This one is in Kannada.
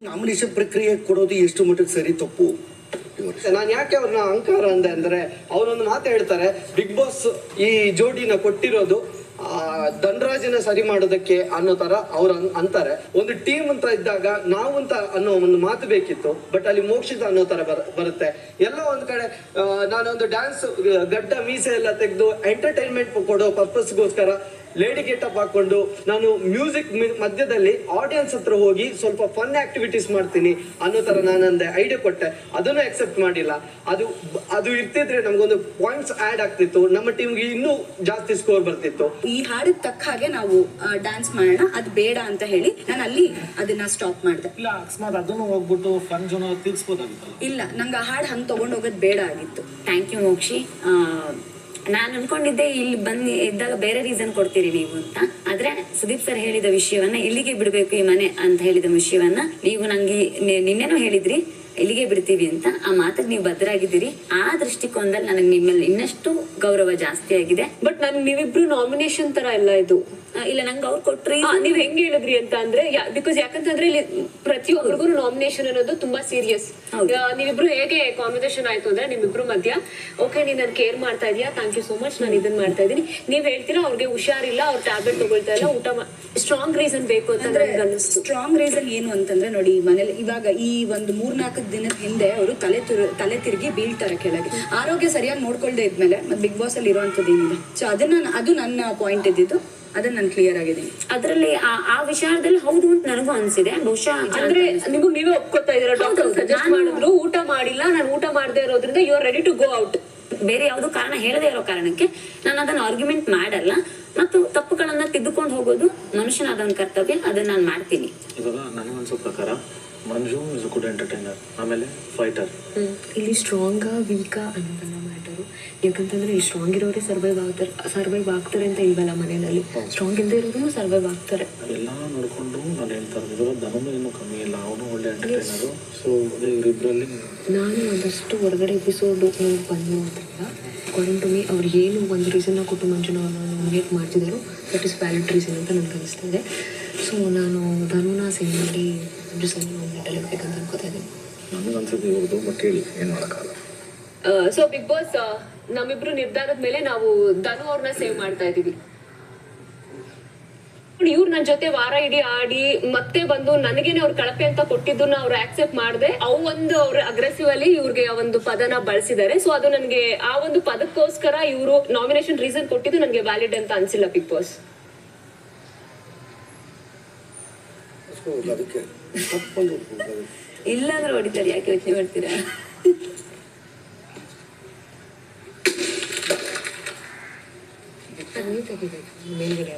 ನಾಮಿನೇಷನ್ ಪ್ರಕ್ರಿಯೆ ಕೊಡೋದು ಎಷ್ಟು ಮಟ್ಟಿಗೆ ಸರಿ ತಪ್ಪು? ನಾನು ಯಾಕೆ ಅವ್ರನ್ನ ಅಹಂಕಾರ ಅಂದೆ ಅಂದ್ರೆ ಅವರೊಂದು ಮಾತು ಹೇಳ್ತಾರೆ, ಬಿಗ್ ಬಾಸ್ ಈ ಜೋಡಿನ ಕೊಟ್ಟಿರೋದು ಧನರಾಜನ ಸರಿ ಮಾಡೋದಕ್ಕೆ ಅನ್ನೋ ತರ ಅವ್ರು ಅಂತಾರೆ. ಒಂದು ಟೀಮ್ ಅಂತ ಇದ್ದಾಗ ನಾವು ಅಂತ ಅನ್ನೋ ಒಂದು ಮಾತು ಬೇಕಿತ್ತು, ಬಟ್ ಅಲ್ಲಿ ಮೋಕ್ಷಿತ ಅನ್ನೋ ತರ ಬರುತ್ತೆ. ಎಲ್ಲೋ ಒಂದ್ ಕಡೆ ನಾನೊಂದು ಡ್ಯಾನ್ಸ್ ಗಡ್ಡ ಮೀಸೆ ಎಲ್ಲ ತೆಗೆದು ಎಂಟರ್ಟೈನ್ಮೆಂಟ್ ಕೊಡೋ ಪರ್ಪಸ್ಗೋಸ್ಕರ ಲೇಡಿ ಗೆಟಪ್ ಹಾಕೊಂಡು ನಾನು ಮ್ಯೂಸಿಕ್ ಮಧ್ಯದಲ್ಲಿ ಆಡಿಯನ್ಸ್ ಹತ್ರ ಹೋಗಿ ಸ್ವಲ್ಪ ಫನ್ ಆಕ್ಟಿವಿಟೀಸ್ ಮಾಡ್ತೀನಿ ಅನ್ನೋ ತರ ನಾನಂದೆ ಐಡಿಯಾ ಕೊಟ್ಟೆ. ಅದನ್ನು ಅಕ್ಸೆಪ್ಟ್ ಮಾಡಿಲ್ಲ. ಅದು ಇರ್ತಿದ್ರೆ ನಮ್ಗೊಂದು ಪಾಯಿಂಟ್ಸ್ ಆಡ್ ಆಗ್ತಿತ್ತು, ನಮ್ಮ ಟೀಮ್ಗೆ ಇನ್ನೂ ಜಾಸ್ತಿ ಸ್ಕೋರ್ ಬರ್ತಿತ್ತು. ಈ ಹಾಡಿಗೆ ತಕ್ಕ ಹಾಗೆ ನಾವು ಡ್ಯಾನ್ಸ್ ಮಾಡೋಣ, ಅದು ಬೇಡ ಅಂತ ಹೇಳಿ ನಾನು ಅಲ್ಲಿ ಅದನ್ನ ಸ್ಟಾಪ್ ಮಾಡಿದೆ. ಇಲ್ಲ ಅಕಸ್ಮಾತ್ ಅದನ್ನು ಹೋಗ್ಬಿಟ್ಟು ಫನ್ ಜೋನ್ ತಿರ್ಸ್ಬೋದಾಗಿತ್ತಲ್ಲ. ಇಲ್ಲ, ನಂಗೆ ಆ ಹಾಡು ಹಂಗೆ ತಗೊಂಡು ಹೋಗೋದು ಬೇಡ ಆಗಿತ್ತು. Thank you Mokshi. ನಾನು ಅನ್ಕೊಂಡಿದ್ದೆ ಇಲ್ಲಿ ಬಂದು ಇದ್ದಾಗ ಬೇರೆ ರೀಸನ್ ಕೊಡ್ತೀರಿ ನೀವು ಅಂತ. ಆದ್ರೆ ಸುದೀಪ್ ಸರ್ ಹೇಳಿದ ವಿಷಯವನ್ನ ಇಲ್ಲಿಗೆ ಬಿಡ್ಬೇಕು ಈ ಮನೆ ಅಂತ ಹೇಳಿದ ವಿಷಯವನ್ನ ನೀವು ನಂಗೆ ನಿನ್ನೆನೂ ಹೇಳಿದ್ರಿ, ಇಲ್ಲಿಗೆ ಬಿಡ್ತೀವಿ ಅಂತ. ಆ ಮಾತಿಗೆ ನೀವು ಬದ್ಧರಾಗಿದ್ದೀರಿ. ಆ ದೃಷ್ಟಿಕೋನದಲ್ಲಿ ನನಗೆ ನಿಮ್ಮಲ್ಲಿ ಇನ್ನಷ್ಟು ಗೌರವ ಜಾಸ್ತಿ ಆಗಿದೆ. ಬಟ್ ನನ್ ನೀವಿಬ್ರು ನಾಮಿನೇಷನ್ ತರ ಎಲ್ಲ ಇದು ಇಲ್ಲ, ನಂಗೆ ಅವ್ರು ಕೊಟ್ರಿ. ನೀವ್ ಹೆಂಗ್ ಹೇಳಿದ್ರಿ ಅಂತ ಅಂದ್ರೆ ಬಿಕಾಸ್ ಯಾಕಂತಂದ್ರೆ ಇಲ್ಲಿ ಪ್ರತಿಯೊಬ್ಬರಿಗೂ ನಾಮಿನೇಷನ್ ಅನ್ನೋದು ತುಂಬಾ ಸೀರಿಯಸ್. ನೀವಿಬ್ರು ಹೇಗೆ ಕಾನ್ವರ್ಸೇಷನ್ ಆಯ್ತು ಅಂದ್ರೆ ನಿಮ್ಮಿಬ್ರು ಮಧ್ಯ, ಓಕೆ ನೀನ್ ನನ್ ಕೇರ್ ಮಾಡ್ತಾ ಇದೀಯಾ, ಥ್ಯಾಂಕ್ ಯು ಸೋ ಮಚ್, ನಾನು ಇದನ್ನ ಮಾಡ್ತಾ ಇದೀನಿ. ನೀವ್ ಹೇಳ್ತೀರಾ ಅವ್ರಿಗೆ ಹುಷಾರಿಲ್ಲ, ಅವ್ರ ಟ್ಯಾಬ್ಲೆಟ್ ತಗೊಳ್ತಾ ಇಲ್ಲ, ಊಟ ಸ್ಟ್ರಾಂಗ್ ರೀಸನ್ ಬೇಕು ಅಂತ ಅನಿಸ್ತು. ಸ್ಟ್ರಾಂಗ್ ರೀಸನ್ ಏನು ಅಂತಂದ್ರೆ ನೋಡಿ, ಮನೇಲಿ ಇವಾಗ ಈ ಒಂದು 3-4 ದಿನದ ಹಿಂದೆ ಅವರು ತಲೆ ತಿರುಗಿ ಬೀಳ್ತಾರೆ ಕೆಳಗೆ. ಆರೋಗ್ಯ ಸರಿಯಾಗಿ ನೋಡ್ಕೊಳ್ದೆ ಇದ್ಮೇಲೆ ಮತ್ತೆ ಬಿಗ್ ಬಾಸ್ ಅಲ್ಲಿ ಇರುವಂತದ್ದು ಏನಿದೆ. ಸೊ ಅದು ನನ್ನ ಪಾಯಿಂಟ್ ಇದ್ದಿದ್ದು, ಅದನ್ನ ನಾನು ಕ್ಲಿಯರ್ ಆಗಿದ್ದೀನಿ. ಅದರಲ್ಲಿ ಆ ವಿಚಾರದಲ್ಲಿ ಹೌದು ಅಂತ ನನಗೂ ಅನ್ಸಿದೆ. ಬಹುಶಃ ಅಂದ್ರೆ ನಿಮಗ್ ನೀವೇ ಒಪ್ಕೋತಾ ಇದೀರ, ಡಾಕ್ಟರ್ ಸಜೆಸ್ಟ್ ಮಾಡಿದ್ರು ಊಟ ಮಾಡಿಲ್ಲ, ನಾನು ಊಟ ಮಾಡದೇ ಇರೋದ್ರಿಂದ you are ready to go out. ಬೇರೆ ಯಾವ್ದು ಕಾರಣ ಹೇಳದೇ ಇರೋ ಕಾರಣಕ್ಕೆ ನಾನು ಅದನ್ನ ಆರ್ಗ್ಯುಮೆಂಟ್ ಮಾಡಲ್ಲ. ಮತ್ತು ತಪ್ಪುಗಳನ್ನ ತಿದ್ದುಕೊಂಡು ಹೋಗೋದು ಮನುಷ್ಯನಾದ ಒಂದು ಕರ್ತವ್ಯ, ಅದನ್ನ ನಾನು ಮಾಡ್ತೀನಿ. ಇವಾಗ ನನಗನ್ಸೋ ಪ್ರಕಾರ ಮಂಜು ಇಸ್ ಗುಡ್ ಎಂಟರ್ಟೈನರ್, ಆಮೇಲೆ ಫೈಟರ್. ಇಲ್ಲಿ ಸ್ಟ್ರಾಂಗ ವೀಕಾ ಅನ್ನೋದನ್ನ ಮ್ಯಾಟರು. ಯಾಕಂತಂದ್ರೆ ಇಲ್ಲಿ ಸ್ಟ್ರಾಂಗ್ ಇರೋರೇ ಸರ್ವೈವ್ ಆಗ್ತಾರೆ ಅಂತ ಇಲ್ವಲ್ಲ, ಮನೆಯಲ್ಲಿ ಸ್ಟ್ರಾಂಗ್ ಇಲ್ಲದೆ ಇರೋರು ಸರ್ವೈವ್ ಆಗ್ತಾರೆ. ಎಲ್ಲ ನೋಡ್ಕೊಂಡು ನಾನು ಹೇಳ್ತಾ ಇರೋದು, ಧನನು ಇನ್ನೂ ಕಮ್ಮಿ ಇಲ್ಲ, ಅವನು ಒಳ್ಳೆ ಎಂಟರ್ಟೈನರು. ಸೊ ಅದೇ ಇವರಿಬ್ಬರಲ್ಲಿ ನಾನು ಒಂದಷ್ಟು ಹೊರಗಡೆ ಎಪಿಸೋಡ್ ನೋಡಿ ಬಂದಿರೋದ್ರಿಂದ ಅಕಾರ್ಡಿಂಗ್ ಟು ಮೀ ಅವ್ರು ಏನು ಒಂದು ರೀಸನ್ನ ಕೊಟ್ಟು ಮಂಜುನ ನಾಮಿನೇಟ್ ಮಾಡ್ತಿದ್ದಾರೋ ದಟ್ ಇಸ್ ವ್ಯಾಲಿಡ್ ರೀಸನ್ ಅಂತ ನನಗೆ ಅನಿಸ್ತಾ ಇದೆ. ಸೊ ನಾನು ಧನುನ ಸೇವ್ ಮಾಡಿ ಮಂಜು ಸರಿ ನಾಮಿನೇಟಲ್ಲಿ ಇರಬೇಕಂತ ಅನ್ಕೋತಾ ಇದ್ದೀನಿ. ನನಗನ್ಸೋದು ಇವ್ರದ್ದು, ಬಟ್ ಹೇಳಿ ಏನು ಮಾಡೋಕ್ಕಾಗಲ್ಲ. ಸೊ ಬಿಗ್ ಬಾಸ್ ನಮ್ಮಿಬ್ರು ನಿರ್ಧಾರದ ಮೇಲೆ ನಾವು ಧನು ಅವ್ರನ್ನ ಸೇವ್ ಮಾಡ್ತಾ ಇದೀವಿ. ಇವ್ರು ನನ್ನ ಜೊತೆ ವಾರ ಇಡೀ ಆಡಿ ಮತ್ತೆ ಬಂದು ನನಗೇನೆ ಅವ್ರ ಕಳಪೆ ಅಂತ ಕೊಟ್ಟಿದ್ದನ್ನ ಅವ್ರು ಆಕ್ಸೆಪ್ಟ್ ಮಾಡದೆ ಅವ್ರ ಅಗ್ರೆಸಿವ್ ಅಲ್ಲಿ ಇವ್ರಿಗೆ ಒಂದು ಪದನ ಬಳಸಿದ್ದಾರೆ. ಸೊ ಅದು ನನಗೆ ಆ ಒಂದು ಪದಕ್ಕೋಸ್ಕರ ಇವರು ನಾಮಿನೇಷನ್ ರೀಸನ್ ಕೊಟ್ಟಿದ್ದು ನನಗೆ ವ್ಯಾಲಿಡ್ ಅಂತ ಅನ್ಸಿಲ್ಲ ಬಿಗ್ ಬಾಸ್. ಇಲ್ಲಾಂದ್ರೆ ಹೊಡಿತಾರೆ, ಯಾಕೆ ಯೋಚನೆ ಮಾಡ್ತೀರಾ? ತೆಗಿಬೇಕು ಮೇಲ್ಗಡೆ.